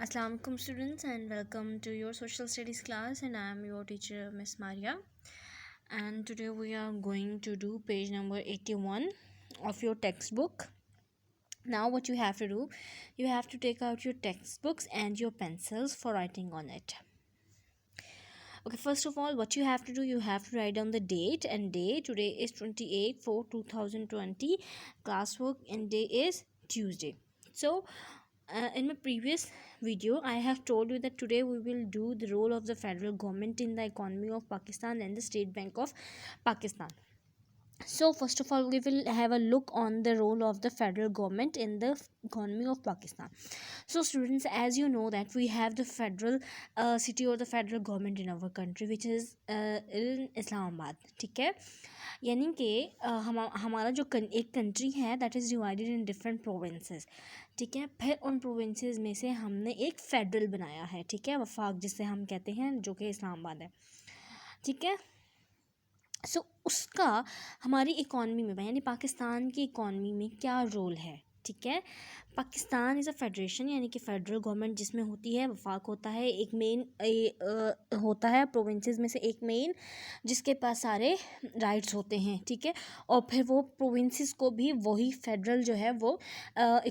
Assalamu alaikum students, and welcome to your social studies class, and I am your teacher Miss Maria. And today we are going to do page number 81 of your textbook. Now what you have to do, you have to take out your textbooks and your pencils for writing on it. Okay, first of all, what you have to do, you have to write down the date and day. Today is 28/4/2020. Classwork and day is Tuesday. So in my previous video I have told you that today we will do the role of the federal government in the economy of Pakistan and the State Bank of Pakistan. So first of all, we will have a look on the role of the federal government in the economy of Pakistan. So students, as you know that we have the federal city or the federal government in our country, which is in Islamabad. ठीक है, यानी कि हमारा जो एक country है that is divided in different provinces. ठीक है, फिर उन प्रोविंसेस में से हमने एक फेडरल बनाया है. ठीक है, वफाक जिसे हम कहते हैं, जो कि इस्लामाबाद है. ठीक है, सो उसका हमारी इकॉनमी में यानी पाकिस्तान की इकॉनमी में क्या रोल है. ठीक है, पाकिस्तान इज़ अ फेडरेशन, यानी कि फेडरल गवर्नमेंट जिसमें होती है, वफाक होता है, एक मेन होता है प्रोविंसेस में से एक मेन, जिसके पास सारे राइट्स होते हैं. ठीक है, और फिर वो प्रोविंसेस को भी वही फेडरल जो है वो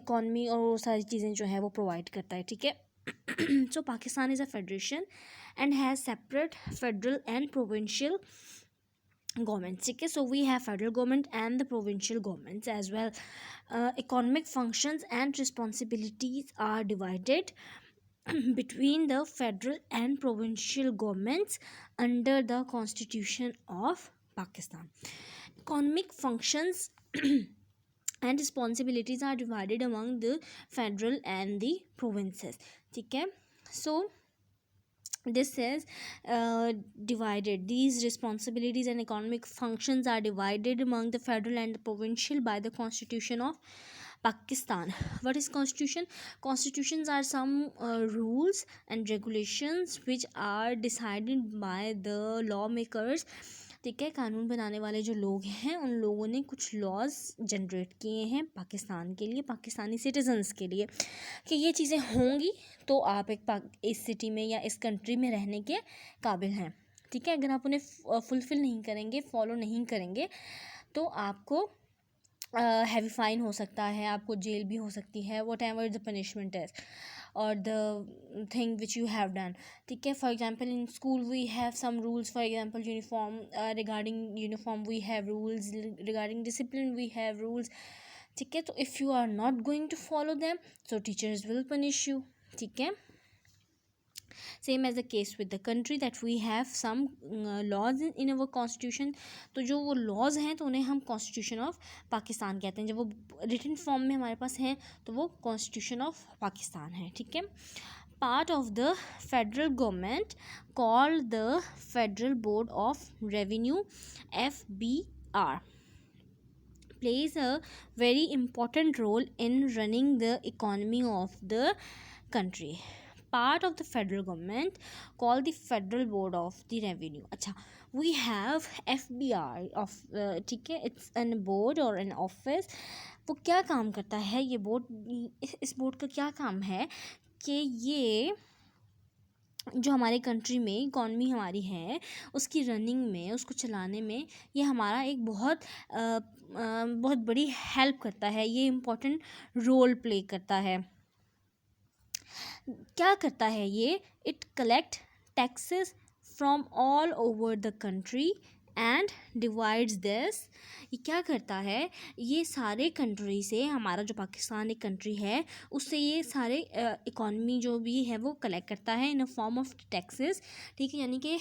इकॉनमी और वो सारी चीज़ें जो है वो प्रोवाइड करता है. ठीक है, so Pakistan is a federation and has separate federal and provincial governments. Okay, so we have federal government and the provincial governments as well. Economic functions and responsibilities are divided between the federal and provincial governments under the Constitution of Pakistan. Economic functions and responsibilities are divided among the federal and the provinces. ठीक है, so this is divided. These responsibilities and economic functions are divided among the federal and the provincial by the Constitution of Pakistan. What is constitution? Constitutions are some rules and regulations which are decided by the lawmakers. ठीक है, कानून बनाने वाले जो लोग हैं उन लोगों ने कुछ लॉज जनरेट किए हैं पाकिस्तान के लिए, पाकिस्तानी सिटीजन्स के लिए, कि ये चीज़ें होंगी तो आप इस सिटी में या इस कंट्री में रहने के काबिल हैं. ठीक है, अगर आप उन्हें फुलफ़िल नहीं करेंगे, फॉलो नहीं करेंगे, तो आपको हैवी फाइन हो सकता है, आपको जेल भी हो सकती है, what ever the punishment is or the thing which you have done. ठीक है, for example in school we have some rules, for example uniform, regarding uniform we have rules, regarding discipline we have rules. ठीक है, तो if you are not going to follow them, so teachers will punish you. ठीक है, same as the case with the country that we have some laws in our constitution. तो जो वो laws हैं तो उन्हें हम कॉन्स्टिट्यूशन ऑफ पाकिस्तान कहते हैं. जब वो रिटन फॉर्म में हमारे पास हैं तो वो कॉन्स्टिट्यूशन ऑफ पाकिस्तान है. ठीक है, part of the federal government called the federal board of revenue FBR plays a very important role in running the economy of the country. Part of the federal government called the Federal Board of the Revenue. अच्छा, we have FBR of ठीक है, it's an board or an office. वो क्या काम करता है ये board? इस बोर्ड का क्या काम है कि ये जो हमारे कंट्री में इकॉनमी हमारी है उसकी रनिंग में, उसको चलाने में ये हमारा एक बहुत बड़ी हेल्प करता है. ये इम्पोर्टेंट रोल प्ले करता है. क्या करता है ये? It collect taxes from all over the country and divides this. ये क्या करता है? ये सारे कंट्री से, हमारा जो पाकिस्तान एक कंट्री है उससे ये सारे इकॉनमी जो भी है वो कलेक्ट करता है इन अ फॉर्म ऑफ टैक्सेस. ठीक है, यानी कि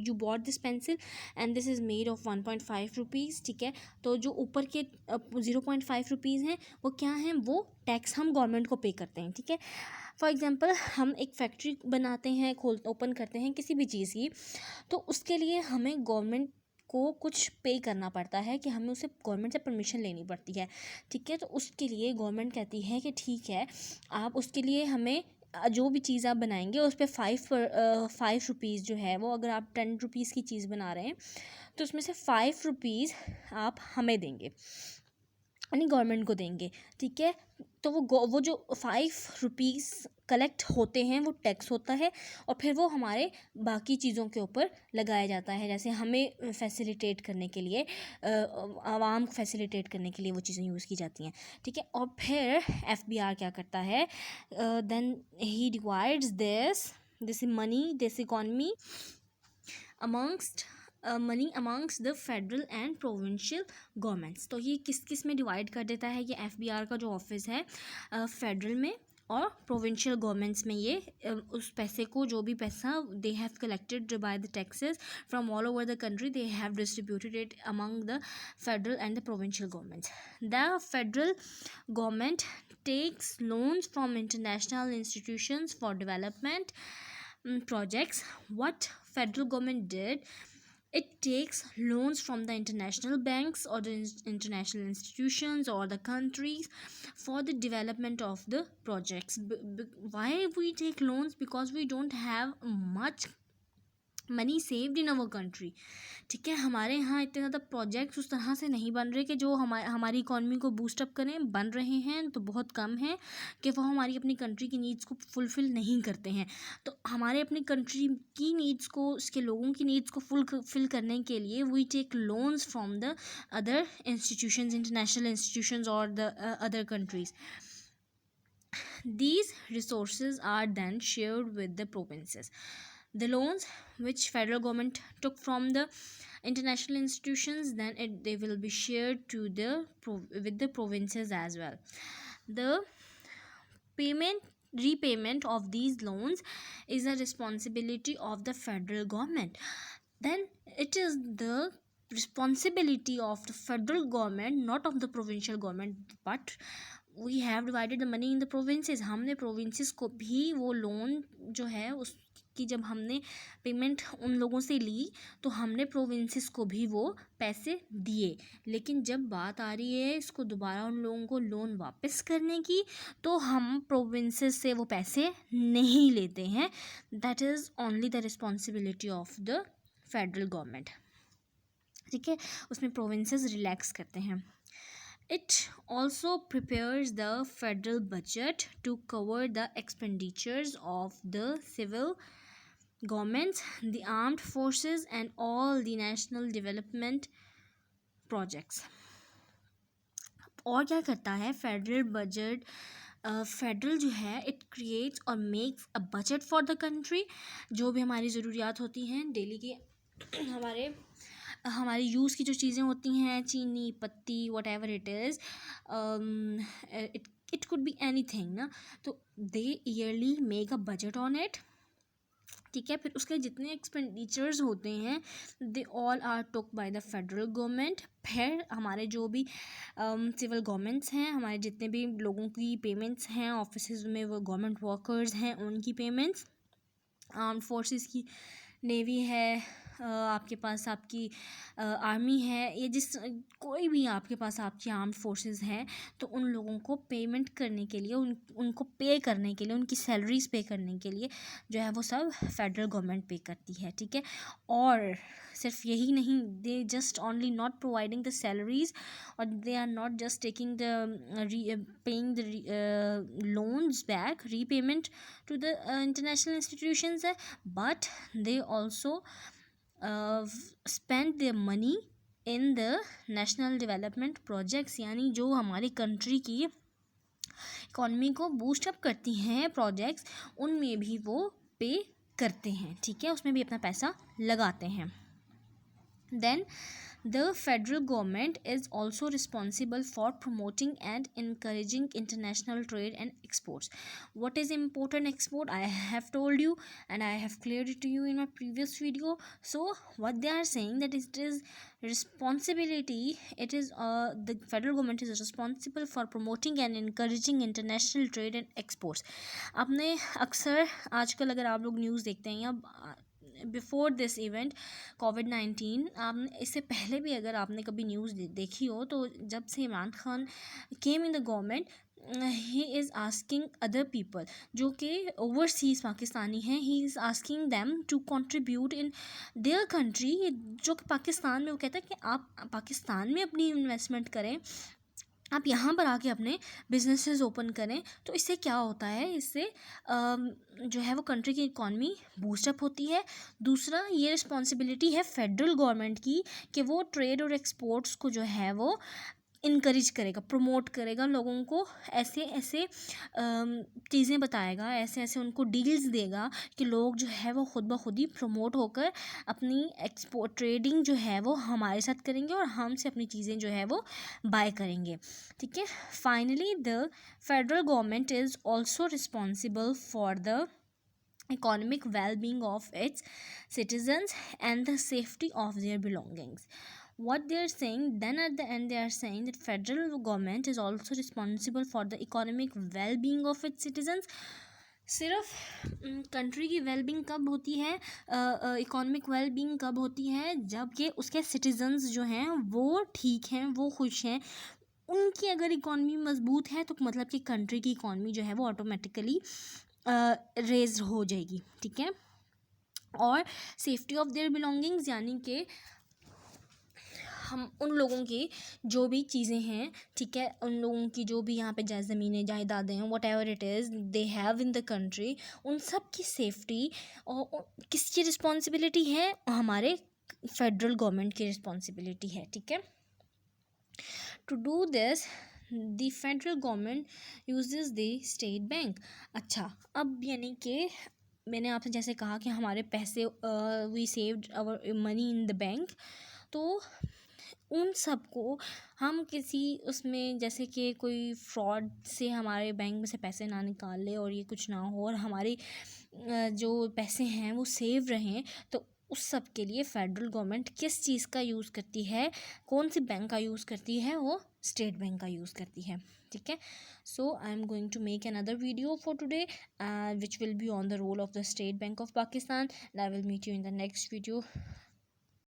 you bought this pencil and this is made of 1.5 rupees. ठीक है, तो जो ऊपर के 0.5 रुपीज़ हैं वो क्या हैं? वो टैक्स हम गवर्नमेंट को पे करते हैं. ठीक है, फॉर एग्ज़ाम्पल हम एक फैक्ट्री बनाते हैं, ओपन करते हैं किसी भी चीज़ की, तो उसके लिए हमें गवर्नमेंट को कुछ पे करना पड़ता है, कि हमें उसे गवर्नमेंट से परमिशन लेनी पड़ती है. ठीक है, तो उसके लिए गवर्नमेंट कहती है कि ठीक है, आप उसके लिए हमें जो भी चीज़ आप बनाएंगे उस पर 5 रुपीज़ जो है वो, अगर आप 10 रुपीज़ की चीज़ बना रहे हैं तो उसमें से 5 रुपीज़ आप हमें देंगे, यानी गवर्नमेंट को देंगे. ठीक है, तो वो जो 5 रुपीज़ कलेक्ट होते हैं वो टैक्स होता है, और फिर वो हमारे बाकी चीज़ों के ऊपर लगाया जाता है, जैसे हमें फैसिलिटेट करने के लिए, आवाम को फैसिलिटेट करने के लिए वो चीज़ें यूज़ की जाती हैं, ठीक है। और फिर FBR क्या करता है, then he divides this money, this economy amongst the federal and provincial governments. तो ये किस किस में डिवाइड कर देता है, ये FBR का जो ऑफिस है फेडरल में और प्रोविंशियल गवर्नमेंट्स में, ये उस पैसे को, जो भी पैसा they have collected by the taxes from all over the country, they have distributed it among the federal and the provincial governments. The federal government takes loans from international institutions for development projects. What federal government did, it takes loans from the international banks or the international institutions or the countries for the development of the projects. Why we take loans? Because we don't have much money saved in our country, ठीक है। हमारे यहाँ इतने ज़्यादा projects उस तरह से नहीं बन रहे कि जो हमारी इकॉनमी को बूस्टअप करें, बन रहे हैं तो बहुत कम है कि वो हमारी अपनी कंट्री की नीड्स को फुलफ़िल नहीं करते हैं। तो हमारे अपनी कंट्री की नीड्स को, उसके लोगों की नीड्स को फुलफ़िल करने के लिए we take loans from the other institutions, international institutions और the other countries. These resources are then shared with the provinces. The loans which federal government took from the international institutions, then they will be shared to with the provinces as well. The repayment of these loans is a responsibility of the federal government. Then it is the responsibility of the federal government, not of the provincial government, but we have divided the money in the provinces. हमने provinces को भी वो loan जो है उसकी जब हमने payment उन लोगों से ली तो हमने प्रोविंसेस को भी वो पैसे दिए. लेकिन जब बात आ रही है इसको दोबारा उन लोगों को लोन वापस करने की तो हम प्रोविंसेस से वो पैसे नहीं लेते हैं. That is only the responsibility of the federal government. ठीक है, उसमें प्रोविंसेस रिलैक्स करते हैं. It also prepares the federal budget to cover the expenditures of the civil governments, the armed forces and all the national development projects. और क्या करता है federal budget? Federal जो है इट क्रिएट्स और makes a budget for the country. जो भी हमारी ज़रूरियात होती हैं डेली की, हमारी यूज़ की जो चीज़ें होती हैं, चीनी, पत्ती, whatever it is, it could be anything ना. तो they yearly make a budget on it. ठीक है, फिर उसके जितने एक्सपेंडिचर्स होते हैं they all are took by the federal government. फिर हमारे जो भी सिविल गवर्नमेंट्स हैं, हमारे जितने भी लोगों की पेमेंट्स हैं, ऑफिस में वो गवर्नमेंट वर्कर्स हैं उनकी पेमेंट्स, आर्म्ड फोर्सेस की, नेवी है, आपके पास आपकी आर्मी है, ये जिस कोई भी आपके पास आपकी आर्म्ड फोर्सेस हैं, तो उन लोगों को पेमेंट करने के लिए, उनको पे करने के लिए, उनकी सैलरीज पे करने के लिए जो है वो सब फेडरल गवर्नमेंट पे करती है. ठीक है, और सिर्फ यही नहीं, they just only not providing the salaries और they are not just taking the paying the loans back, repayment to the international institutions है, but they also spend their money in the national development projects. यानी जो हमारी country की economy को boost up करती हैं projects, उनमें भी वो पे करते हैं. ठीक है, उसमें भी अपना पैसा लगाते हैं. Then the federal government is also responsible for promoting and encouraging international trade and exports. What is important export? I have told you and I have cleared it to you in my previous video. So what they are saying that it is responsibility, it is the federal government is responsible for promoting and encouraging international trade and exports. आपने अक्सर आजकल अगर आप लोग news देखते हैं या before this event कोविड-19, आपने इससे पहले भी अगर आपने कभी न्यूज़ देखी हो तो जब से Imran Khan came in the government, he is asking other people जो कि ओवरसीज़ पाकिस्तानी हैं, he is asking them to contribute in their country. जो कि पाकिस्तान में वो कहता है कि आप पाकिस्तान में अपनी इन्वेस्टमेंट करें आप यहाँ पर आके अपने बिजनेसेस ओपन करें, तो इससे क्या होता है, इससे जो है वो कंट्री की इकॉनमी बूस्टअप होती है। दूसरा, ये रिस्पॉन्सिबिलिटी है फेडरल गवर्नमेंट की कि वो ट्रेड और एक्सपोर्ट्स को जो है वो इनकरेज करेगा, प्रमोट करेगा, लोगों को ऐसे ऐसे चीज़ें बताएगा, ऐसे ऐसे उनको डील्स देगा कि लोग जो है वो खुद ब खुद ही प्रमोट होकर अपनी एक्सपोर्ट ट्रेडिंग जो है वो हमारे साथ करेंगे और हमसे अपनी चीज़ें जो है वो बाय करेंगे। ठीक है। Finally the federal government is also responsible for the economic well-being of its citizens and the safety of their belongings. What they are saying then at the end, they are saying that federal government is also responsible for the economic well-being of its citizens. सिर्फ country की wellbeing कब होती है, economic wellbeing कब होती है, जबकि उसके सिटीजन्स जो हैं वो ठीक हैं, वो खुश हैं। उनकी अगर इकॉनमी मजबूत है तो मतलब कि कंट्री की इकॉनमी जो है वो ऑटोमेटिकली रेज हो जाएगी। ठीक है। और सेफ्टी ऑफ देयर बिलोंगिंग्स, यानी कि हम उन लोगों की जो भी चीज़ें हैं, ठीक है, उन लोगों की जो भी यहाँ पे ज़मीनें जायदादें हैं, what ever it is they have in the country, उन सब की सेफ्टी और किसकी रिस्पॉन्सिबिलिटी है, हमारे फेडरल गवर्नमेंट की रिस्पॉन्सिबिलिटी है। ठीक है। To do this the federal government uses the state bank. अच्छा, अब यानी कि मैंने आपसे जैसे कहा कि हमारे पैसे we saved our money in the bank, तो उन सब को हम किसी उसमें जैसे कि कोई फ्रॉड से हमारे बैंक में से पैसे ना निकाल ले और ये कुछ ना हो और हमारे जो पैसे हैं वो सेव रहें, तो उस सब के लिए फेडरल गवर्नमेंट किस चीज़ का यूज़ करती है, कौन सी बैंक का यूज़ करती है, वो स्टेट बैंक का यूज़ करती है। ठीक है। So I am going to make another video for today which will be on the role of the state Bank of Pakistan, and I will meet you in the next video.